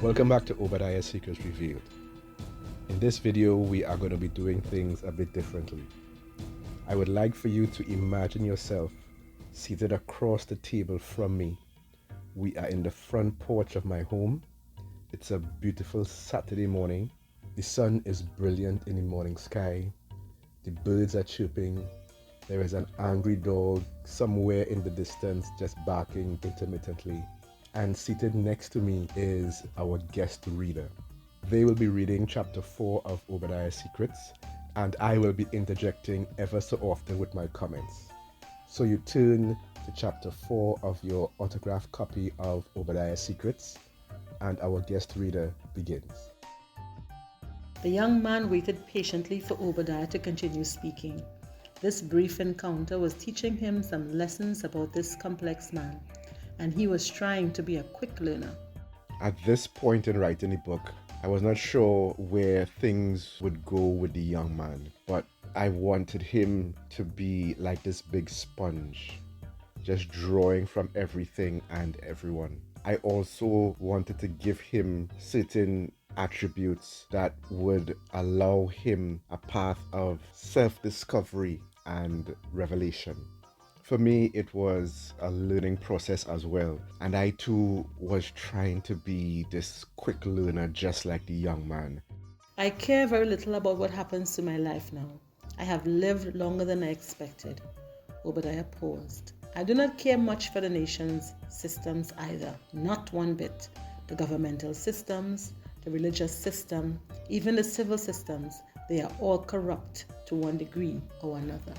Welcome back to Obadiah Secrets Revealed. In this video, we are going to be doing things a bit differently. I would like for you to imagine yourself seated across the table from me. We are in the front porch of my home. It's a beautiful Saturday morning. The sun is brilliant in the morning sky. The birds are chirping. There is an angry dog somewhere in the distance just barking intermittently. And seated next to me is our guest reader. They will be reading chapter 4 of Obadiah Secrets, and I will be interjecting ever so often with my comments. So you turn to chapter 4 of your autographed copy of Obadiah Secrets, and our guest reader begins. The young man waited patiently for Obadiah to continue speaking. This brief encounter was teaching him some lessons about this complex man, and he was trying to be a quick learner. At this point in writing the book, I was not sure where things would go with the young man, but I wanted him to be like this big sponge, just drawing from everything and everyone. I also wanted to give him certain attributes that would allow him a path of self-discovery and revelation. For me, it was a learning process as well, and I too was trying to be this quick learner just like the young man. I care very little about what happens to my life now. I have lived longer than I expected. Obadiah paused. I do not care much for the nation's systems either, not one bit. The governmental systems, the religious system, even the civil systems, they are all corrupt to one degree or another.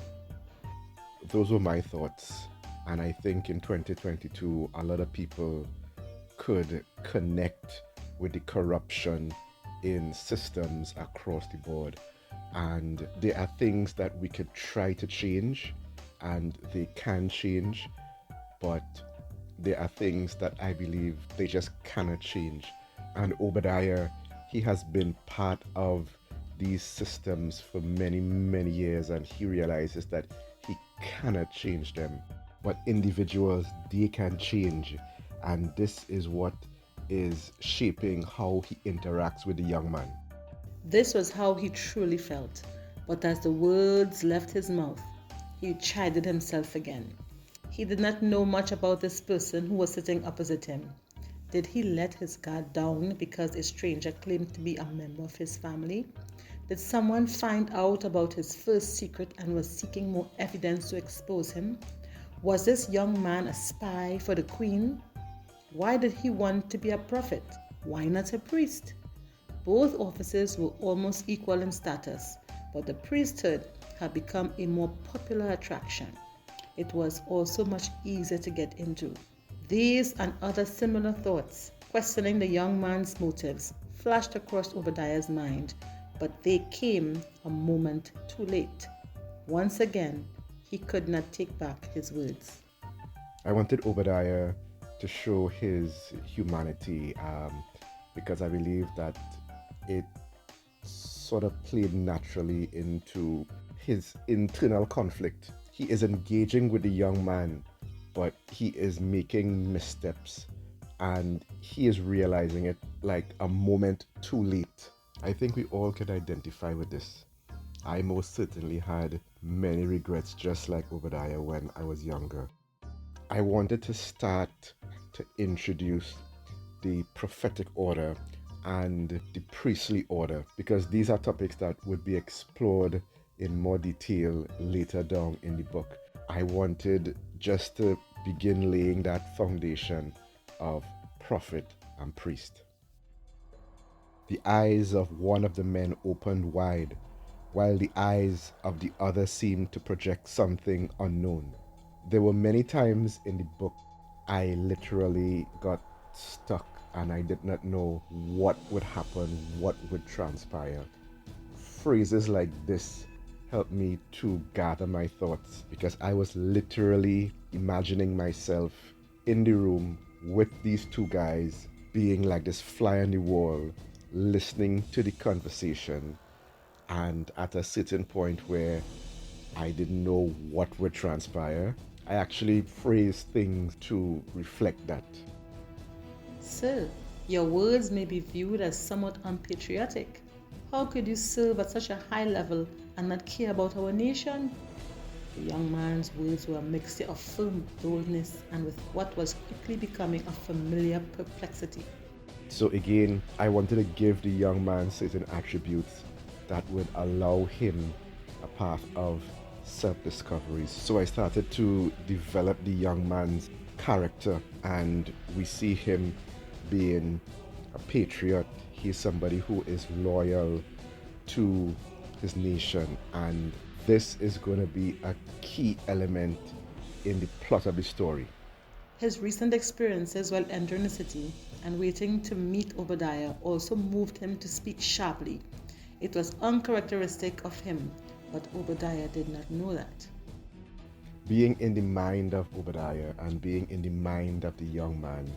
Those were my thoughts, and I think in 2022 a lot of people could connect with the corruption in systems across the board, and there are things that we could try to change and they can change, but there are things that I believe they just cannot change. And Obadiah, he has been part of these systems for many years, and he realizes that he cannot change them, but individuals, they can change, and this is what is shaping how he interacts with the young man. This was how he truly felt, but as the words left his mouth, he chided himself again. He did not know much about this person who was sitting opposite him. Did he let his guard down because a stranger claimed to be a member of his family? Did someone find out about his first secret and was seeking more evidence to expose him? Was this young man a spy for the queen? Why did he want to be a prophet? Why not a priest? Both offices were almost equal in status, but the priesthood had become a more popular attraction. It was also much easier to get into. These and other similar thoughts, questioning the young man's motives, flashed across Obadiah's mind, but they came a moment too late. Once again, he could not take back his words. I wanted Obadiah to show his humanity because I believe that it sort of played naturally into his internal conflict. He is engaging with the young man, but he is making missteps, and he is realizing it like a moment too late. I think we all can identify with this. I most certainly had many regrets just like Obadiah when I was younger. I wanted to start to introduce the prophetic order and the priestly order because these are topics that would be explored in more detail later down in the book. I wanted just to begin laying that foundation of prophet and priest. The eyes of one of the men opened wide, while the eyes of the other seemed to project something unknown. There were many times in the book I literally got stuck and I did not know what would happen, what would transpire. Phrases like this helped me to gather my thoughts because I was literally imagining myself in the room with these two guys being like this fly on the wall, listening to the conversation, and at a certain point where I didn't know what would transpire, I actually phrased things to reflect that. Sir, Your words may be viewed as somewhat unpatriotic. How could you serve at such a high level and not care about our nation? The young man's words were a mixture of firm boldness and with what was quickly becoming a familiar perplexity. So again, I wanted to give the young man certain attributes that would allow him a path of self-discovery. So I started to develop the young man's character, and we see him being a patriot. He's somebody who is loyal to his nation, and this is going to be a key element in the plot of the story. His recent experiences while entering the city and waiting to meet Obadiah also moved him to speak sharply. It was uncharacteristic of him, but Obadiah did not know that. Being in the mind of Obadiah and being in the mind of the young man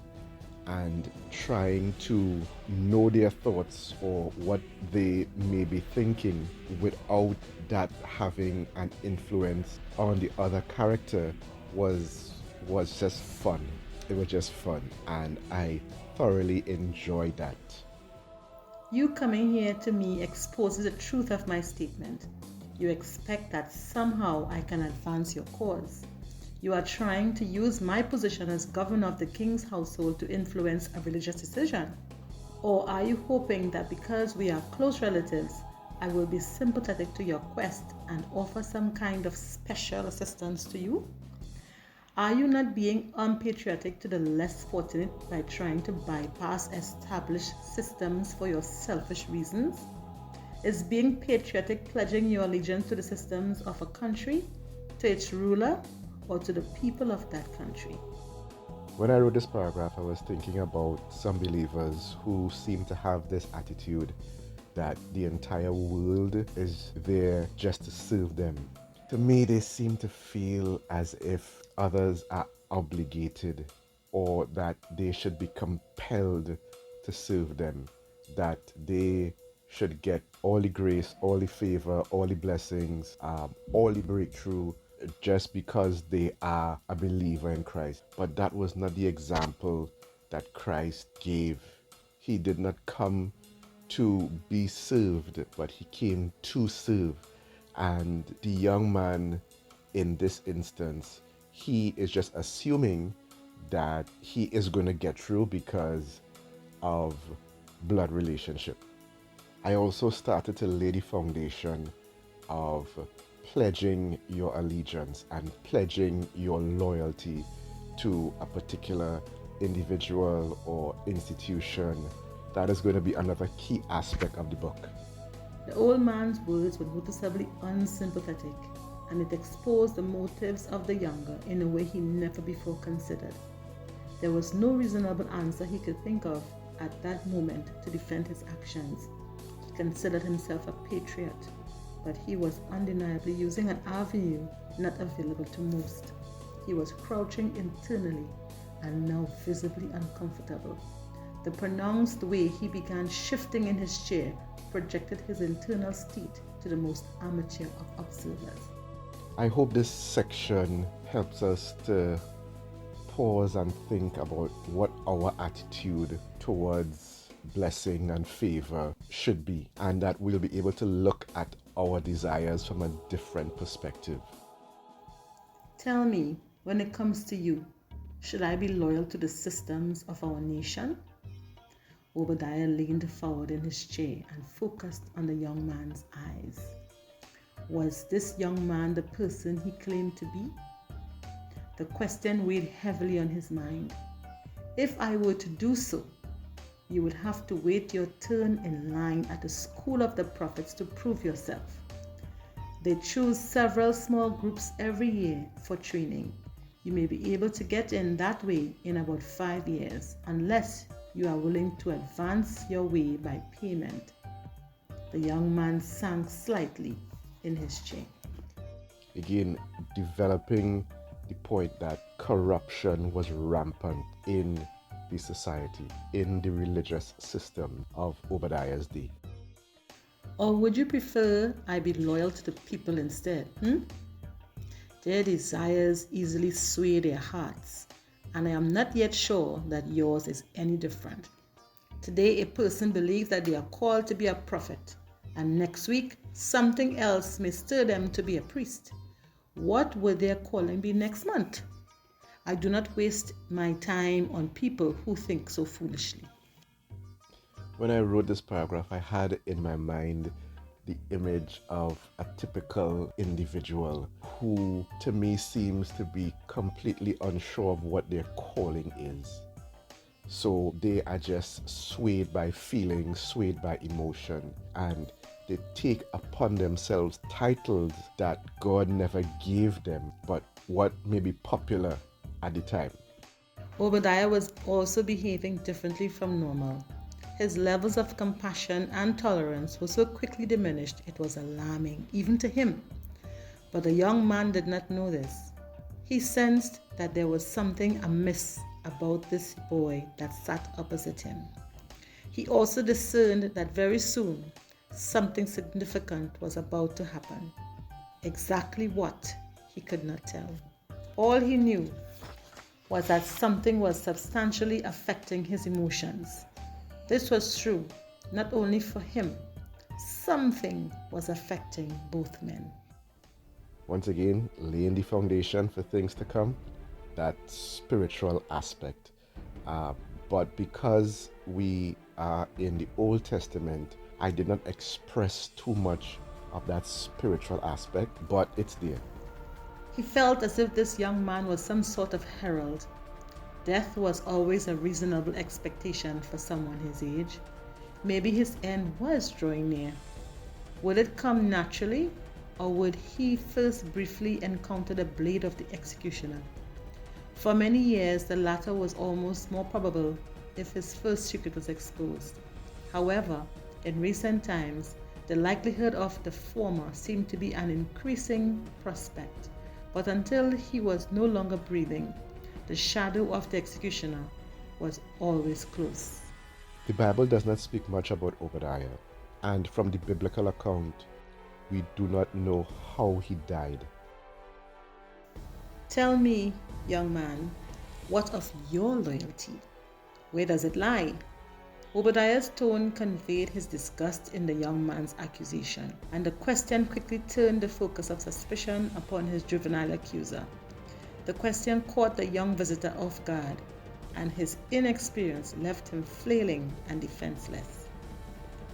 and trying to know their thoughts or what they may be thinking without that having an influence on the other character was just fun. It was just fun, and I thoroughly enjoyed that. You coming here to me exposes the truth of my statement. You expect that somehow I can advance your cause. You are trying to use my position as governor of the king's household to influence a religious decision. Or are you hoping that because we are close relatives, I will be sympathetic to your quest and offer some kind of special assistance to you? Are you not being unpatriotic to the less fortunate by trying to bypass established systems for your selfish reasons? Is being patriotic pledging your allegiance to the systems of a country, to its ruler, or to the people of that country? When I wrote this paragraph, I was thinking about some believers who seem to have this attitude that the entire world is there just to serve them. To me, they seem to feel as if others are obligated or that they should be compelled to serve them, that they should get all the grace, all the favor, all the blessings, all the breakthrough just because they are a believer in Christ. But that was not the example that Christ gave. He did not come to be served, but he came to serve. And the young man in this instance, he is just assuming that he is going to get through because of blood relationship. I also started to lay the foundation of pledging your allegiance and pledging your loyalty to a particular individual or institution. That is going to be another key aspect of the book. The old man's words were noticeably unsympathetic, and it exposed the motives of the younger in a way he never before considered. There was no reasonable answer he could think of at that moment to defend his actions. He considered himself a patriot, but he was undeniably using an avenue not available to most. He was crouching internally and now visibly uncomfortable. The pronounced way he began shifting in his chair projected his internal state to the most amateur of observers. I hope this section helps us to pause and think about what our attitude towards blessing and favor should be, and that we'll be able to look at our desires from a different perspective. Tell me, when it comes to you, should I be loyal to the systems of our nation? Obadiah leaned forward in his chair and focused on the young man's eyes. Was this young man the person he claimed to be? The question weighed heavily on his mind. If I were to do so, you would have to wait your turn in line at the school of the prophets to prove yourself. They choose several small groups every year for training. You may be able to get in that way in about 5 years, unless you are willing to advance your way by payment. The young man sank slightly in his chair. Again, developing the point that corruption was rampant in the society, in the religious system of Obadiah's day. Or would you prefer I be loyal to the people instead? Their desires easily sway their hearts, and I am not yet sure that yours is any different. Today, a person believes that they are called to be a prophet, and next week, something else may stir them to be a priest. What will their calling be next month? I do not waste my time on people who think so foolishly. When I wrote this paragraph, I had in my mind the image of a typical individual who, to me, seems to be completely unsure of what their calling is. So they are just swayed by feelings, swayed by emotion, and they take upon themselves titles that God never gave them, but what may be popular at the time. Obadiah was also behaving differently from normal. His levels of compassion and tolerance were so quickly diminished it was alarming, even to him. But the young man did not know this. He sensed that there was something amiss about this boy that sat opposite him. He also discerned that very soon something significant was about to happen. Exactly what, he could not tell. All he knew was that something was substantially affecting his emotions. This was true not only for him, something was affecting both men. Once again, laying the foundation for things to come, that spiritual aspect. Uh, but because we are in the Old Testament, I did not express too much of that spiritual aspect, but it's there. He felt as if this young man was some sort of herald. Death was always a reasonable expectation for someone his age. Maybe his end was drawing near. Would it come naturally, or would he first briefly encounter the blade of the executioner? For many years, the latter was almost more probable if his first secret was exposed. However, in recent times, the likelihood of the former seemed to be an increasing prospect. But until he was no longer breathing, the shadow of the executioner was always close. The Bible does not speak much about Obadiah, and from the biblical account, we do not know how he died. Tell me, young man, what of your loyalty? Where does it lie? Obadiah's tone conveyed his disgust in the young man's accusation, and the question quickly turned the focus of suspicion upon his juvenile accuser. The question caught the young visitor off guard, and his inexperience left him flailing and defenseless.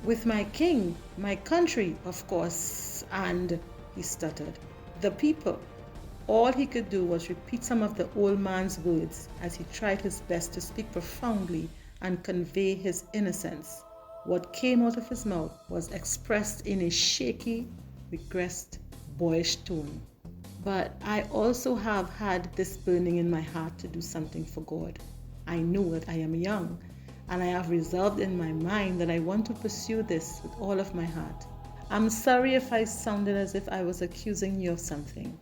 With my king, my country, of course, and, he stuttered, the people. All he could do was repeat some of the old man's words as he tried his best to speak profoundly and convey his innocence. What came out of his mouth was expressed in a shaky, regressed, boyish tone. But I also have had this burning in my heart to do something for God. I know that I am young, and I have resolved in my mind that I want to pursue this with all of my heart. I'm sorry if I sounded as if I was accusing you of something.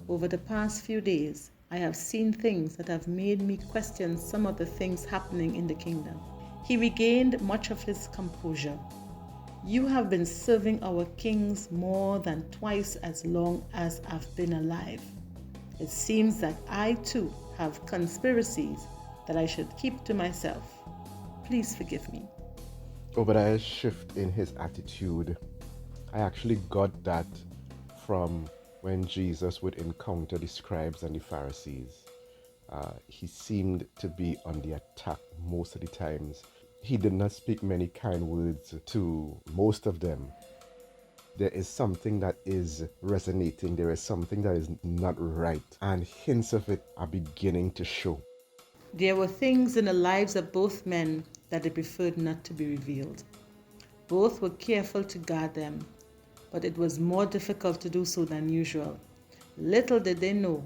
Over the past few days, I have seen things that have made me question some of the things happening in the kingdom. He regained much of his composure. You have been serving our kings more than twice as long as I've been alive. It seems that I too have conspiracies that I should keep to myself. Please forgive me. Obadiah's shift in his attitude, I actually got that from when Jesus would encounter the scribes and the Pharisees. He seemed to be on the attack most of the times. He did not speak many kind words to most of them. There is something that is resonating, there is something that is not right, and hints of it are beginning to show. There were things in the lives of both men that they preferred not to be revealed. Both were careful to guard them, but it was more difficult to do so than usual. Little did they know,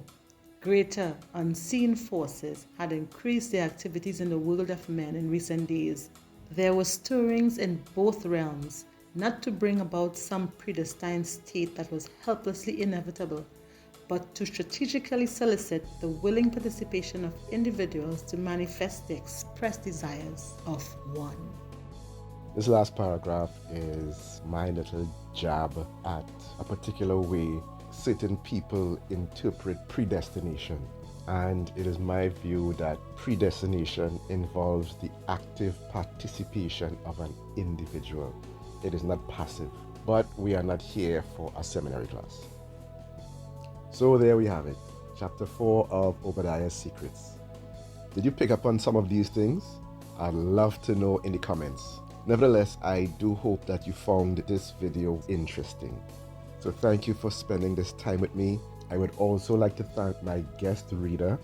greater unseen forces had increased their activities in the world of men in recent days. There were stirrings in both realms, not to bring about some predestined state that was helplessly inevitable, but to strategically solicit the willing participation of individuals to manifest the expressed desires of one. This last paragraph is my little jab at a particular way certain people interpret predestination. And it is my view that predestination involves the active participation of an individual. It is not passive, but we are not here for a seminary class. So there we have it, chapter 4 of Obadiah's Secrets. Did you pick up on some of these things? I'd love to know in the comments. Nevertheless, I do hope that you found this video interesting. So thank you for spending this time with me. I would also like to thank my guest reader.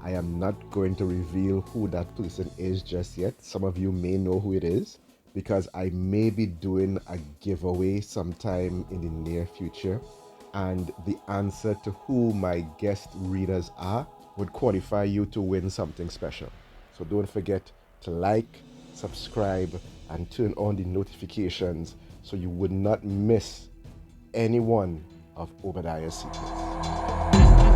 I am not going to reveal who that person is just yet. Some of you may know who it is because I may be doing a giveaway sometime in the near future. And the answer to who my guest readers are would qualify you to win something special. So don't forget to like, subscribe, and turn on the notifications so you would not miss any one of Obadiah's secrets.